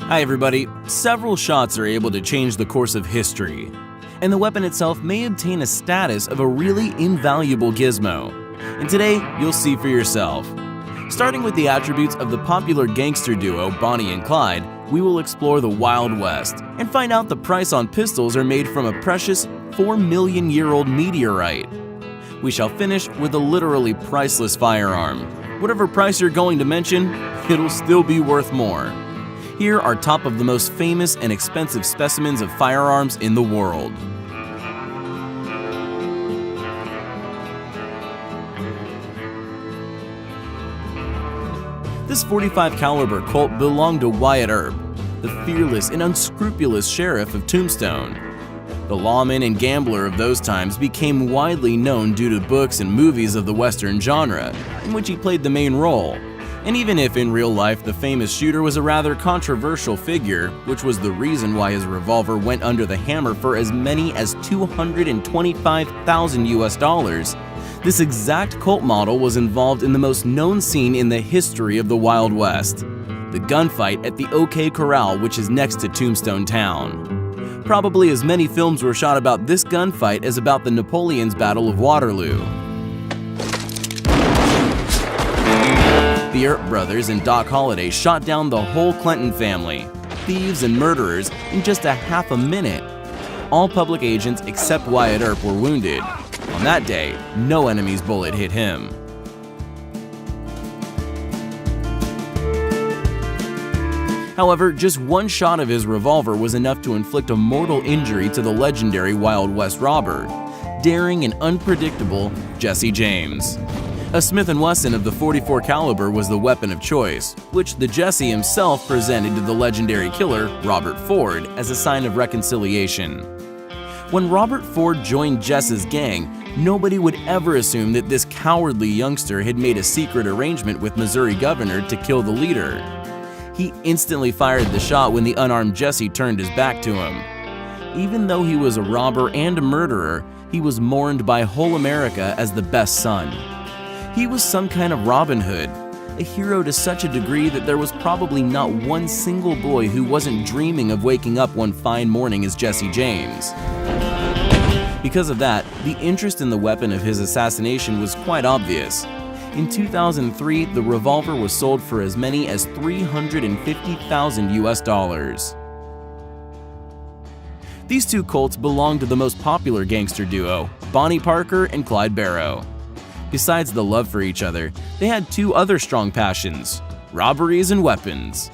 Hi everybody, several shots are able to change the course of history, and the weapon itself may obtain a status of a really invaluable gizmo. And today, you'll see for yourself. Starting with the attributes of the popular gangster duo Bonnie and Clyde, we will explore the Wild West and find out the price on pistols are made from a precious 4-million-year-old meteorite. We shall finish with a literally priceless firearm. Whatever price you're going to mention, it'll still be worth more. Here are top of the most famous and expensive specimens of firearms in the world. This .45 caliber Colt belonged to Wyatt Earp, the fearless and unscrupulous sheriff of Tombstone. The lawman and gambler of those times became widely known due to books and movies of the Western genre, in which he played the main role. And even if in real life the famous shooter was a rather controversial figure, which was the reason why his revolver went under the hammer for as many as $225,000 US, this exact Colt model was involved in the most known scene in the history of the Wild West, the gunfight at the OK Corral, which is next to Tombstone Town. Probably as many films were shot about this gunfight as about the Napoleon's Battle of Waterloo. The Earp brothers and Doc Holliday shot down the whole Clinton family, thieves and murderers, in just a half a minute. All public agents except Wyatt Earp were wounded. On that day, no enemy's bullet hit him. However, just one shot of his revolver was enough to inflict a mortal injury to the legendary Wild West robber, daring and unpredictable Jesse James. A Smith & Wesson of the .44 caliber was the weapon of choice, which the Jesse himself presented to the legendary killer, Robert Ford, as a sign of reconciliation. When Robert Ford joined Jesse's gang, nobody would ever assume that this cowardly youngster had made a secret arrangement with Missouri governor to kill the leader. He instantly fired the shot when the unarmed Jesse turned his back to him. Even though he was a robber and a murderer, he was mourned by whole America as the best son. He was some kind of Robin Hood, a hero to such a degree that there was probably not one single boy who wasn't dreaming of waking up one fine morning as Jesse James. Because of that, the interest in the weapon of his assassination was quite obvious. In 2003, the revolver was sold for as many as $350,000 US. These two Colts belonged to the most popular gangster duo, Bonnie Parker and Clyde Barrow. Besides the love for each other, they had two other strong passions: robberies and weapons.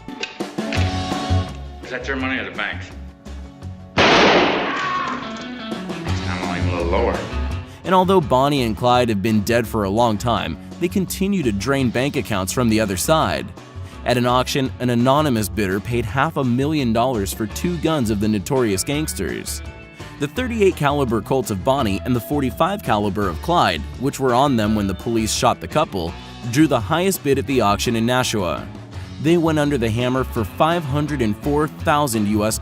Is that your money or the bank's? I'm only a little lower. And although Bonnie and Clyde have been dead for a long time, they continue to drain bank accounts from the other side. At an auction, an anonymous bidder paid $500,000 for two guns of the notorious gangsters. The .38 caliber Colt of Bonnie and the .45 caliber of Clyde, which were on them when the police shot the couple, drew the highest bid at the auction in Nashua. They went under the hammer for $504,000 US.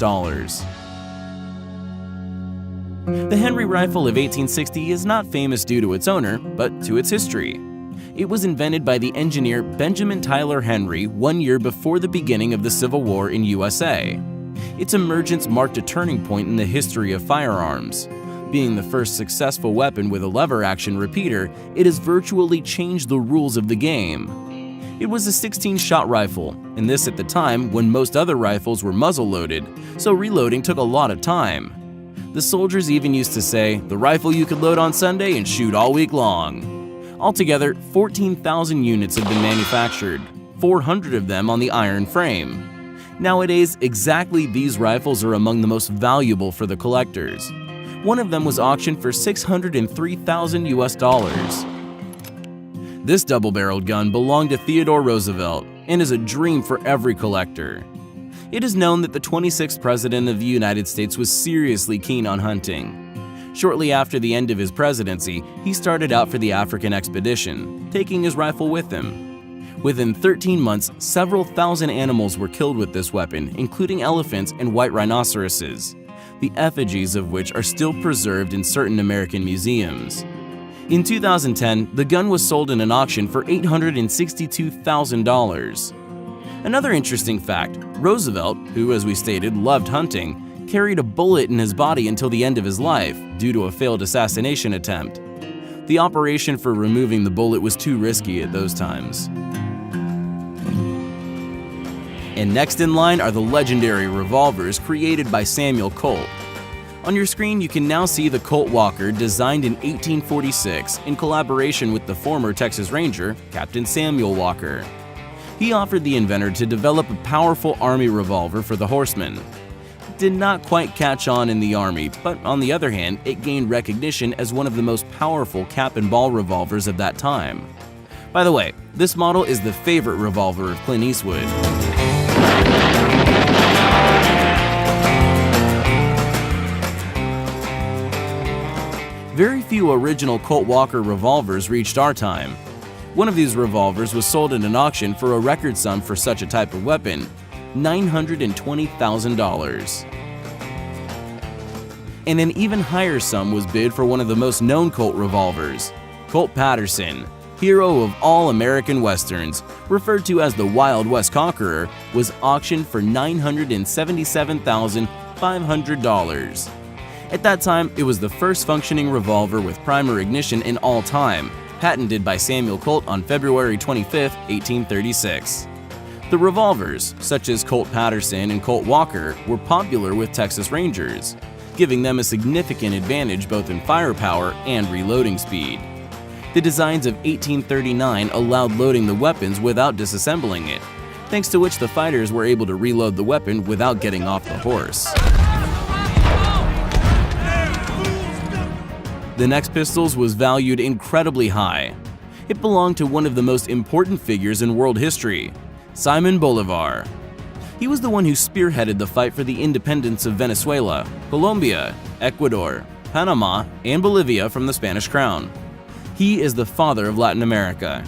The Henry rifle of 1860 is not famous due to its owner, but to its history. It was invented by the engineer Benjamin Tyler Henry 1 year before the beginning of the Civil War in USA. Its emergence marked a turning point in the history of firearms. Being the first successful weapon with a lever-action repeater, it has virtually changed the rules of the game. It was a 16-shot rifle, and this at the time when most other rifles were muzzle-loaded, so reloading took a lot of time. The soldiers even used to say, "The rifle you could load on Sunday and shoot all week long." Altogether, 14,000 units have been manufactured, 400 of them on the iron frame. Nowadays, exactly these rifles are among the most valuable for the collectors. One of them was auctioned for $603,000 US. This double-barreled gun belonged to Theodore Roosevelt and is a dream for every collector. It is known that the 26th President of the United States was seriously keen on hunting. Shortly after the end of his presidency, he started out for the African expedition, taking his rifle with him. Within 13 months, several thousand animals were killed with this weapon, including elephants and white rhinoceroses, the effigies of which are still preserved in certain American museums. In 2010, the gun was sold in an auction for $862,000. Another interesting fact, Roosevelt, who as we stated loved hunting, carried a bullet in his body until the end of his life due to a failed assassination attempt. The operation for removing the bullet was too risky at those times. And next in line are the legendary revolvers created by Samuel Colt. On your screen, you can now see the Colt Walker, designed in 1846 in collaboration with the former Texas Ranger, Captain Samuel Walker. He offered the inventor to develop a powerful Army revolver for the horsemen. It did not quite catch on in the Army, but on the other hand, it gained recognition as one of the most powerful cap-and-ball revolvers of that time. By the way, this model is the favorite revolver of Clint Eastwood. Very few original Colt Walker revolvers reached our time. One of these revolvers was sold at an auction for a record sum for such a type of weapon, $920,000. And an even higher sum was bid for one of the most known Colt revolvers, Colt Patterson, hero of all American Westerns, referred to as the Wild West Conqueror, was auctioned for $977,500. At that time, it was the first functioning revolver with primer ignition in all time, patented by Samuel Colt on February 25, 1836. The revolvers, such as Colt Patterson and Colt Walker, were popular with Texas Rangers, giving them a significant advantage both in firepower and reloading speed. The designs of 1839 allowed loading the weapons without disassembling it, thanks to which the fighters were able to reload the weapon without getting off the horse. The next pistols was valued incredibly high. It belonged to one of the most important figures in world history, Simon Bolivar. He was the one who spearheaded the fight for the independence of Venezuela, Colombia, Ecuador, Panama, and Bolivia from the Spanish crown. He is the father of Latin America.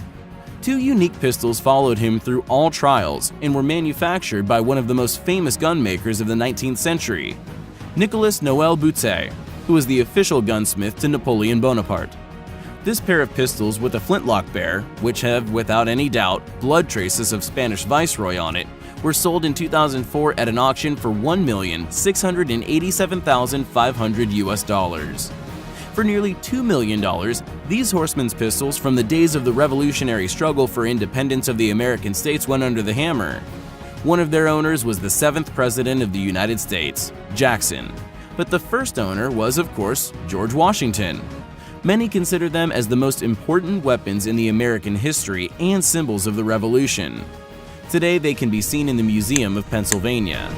Two unique pistols followed him through all trials and were manufactured by one of the most famous gun makers of the 19th century, Nicolas Noel Boutet, who was the official gunsmith to Napoleon Bonaparte. This pair of pistols with a flintlock bear, which have without any doubt blood traces of Spanish viceroy on it, were sold in 2004 at an auction for $1,687,500 US. For nearly $2 million, these horsemen's pistols from the days of the revolutionary struggle for independence of the American states went under the hammer. One of their owners was the 7th President of the United States, Jackson. But the first owner was, of course, George Washington. Many consider them as the most important weapons in the American history and symbols of the Revolution. Today, they can be seen in the Museum of Pennsylvania.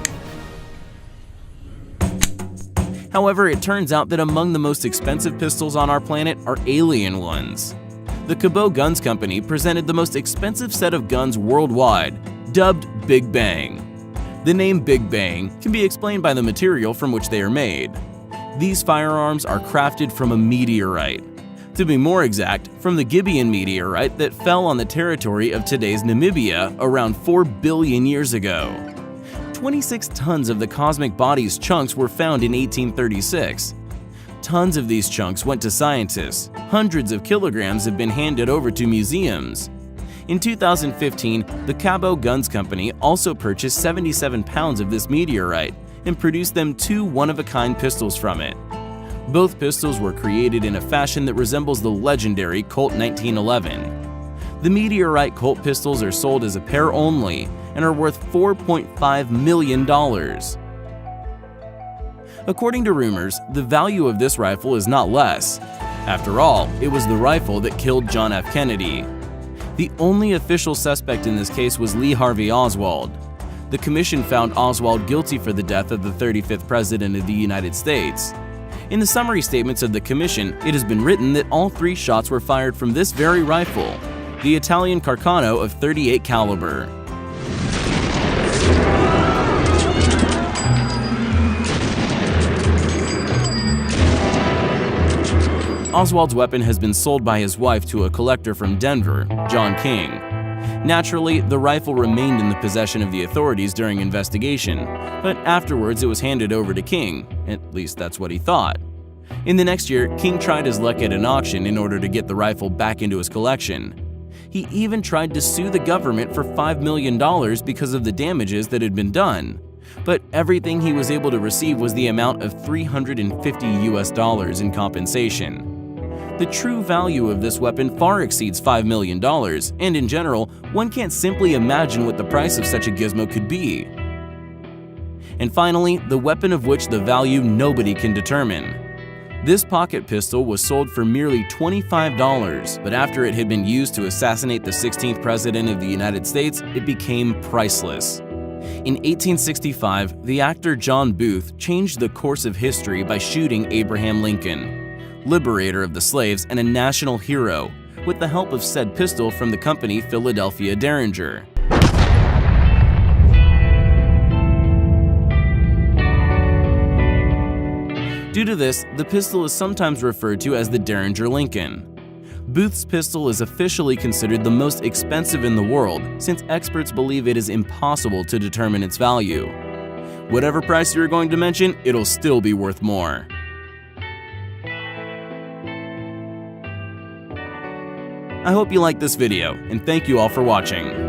However, it turns out that among the most expensive pistols on our planet are alien ones. The Cabot Guns Company presented the most expensive set of guns worldwide, dubbed Big Bang. The name Big Bang can be explained by the material from which they are made. These firearms are crafted from a meteorite. To be more exact, from the Gibeon meteorite that fell on the territory of today's Namibia around 4 billion years ago. 26 tons of the cosmic body's chunks were found in 1836. Tons of these chunks went to scientists. Hundreds of kilograms have been handed over to museums. In 2015, the Cabot Guns Company also purchased 77 pounds of this meteorite and produced them 2 one-of-a-kind pistols from it. Both pistols were created in a fashion that resembles the legendary Colt 1911. The meteorite Colt pistols are sold as a pair only and are worth $4.5 million. According to rumors, the value of this rifle is not less. After all, it was the rifle that killed John F. Kennedy. The only official suspect in this case was Lee Harvey Oswald. The commission found Oswald guilty for the death of the 35th President of the United States. In the summary statements of the commission, it has been written that all 3 shots were fired from this very rifle, the Italian Carcano of .38 caliber. Oswald's weapon has been sold by his wife to a collector from Denver, John King. Naturally, the rifle remained in the possession of the authorities during investigation, but afterwards it was handed over to King, at least that's what he thought. In the next year, King tried his luck at an auction in order to get the rifle back into his collection. He even tried to sue the government for $5 million because of the damages that had been done. But everything he was able to receive was the amount of $350 in compensation. The true value of this weapon far exceeds $5 million, and in general, one can't simply imagine what the price of such a gizmo could be. And finally, the weapon of which the value nobody can determine. This pocket pistol was sold for merely $25, but after it had been used to assassinate the 16th President of the United States, it became priceless. In 1865, the actor John Booth changed the course of history by shooting Abraham Lincoln, liberator of the slaves and a national hero, with the help of said pistol from the company Philadelphia Derringer. Due to this, the pistol is sometimes referred to as the Derringer Lincoln. Booth's pistol is officially considered the most expensive in the world, since experts believe it is impossible to determine its value. Whatever price you're going to mention, it'll still be worth more. I hope you liked this video, and thank you all for watching.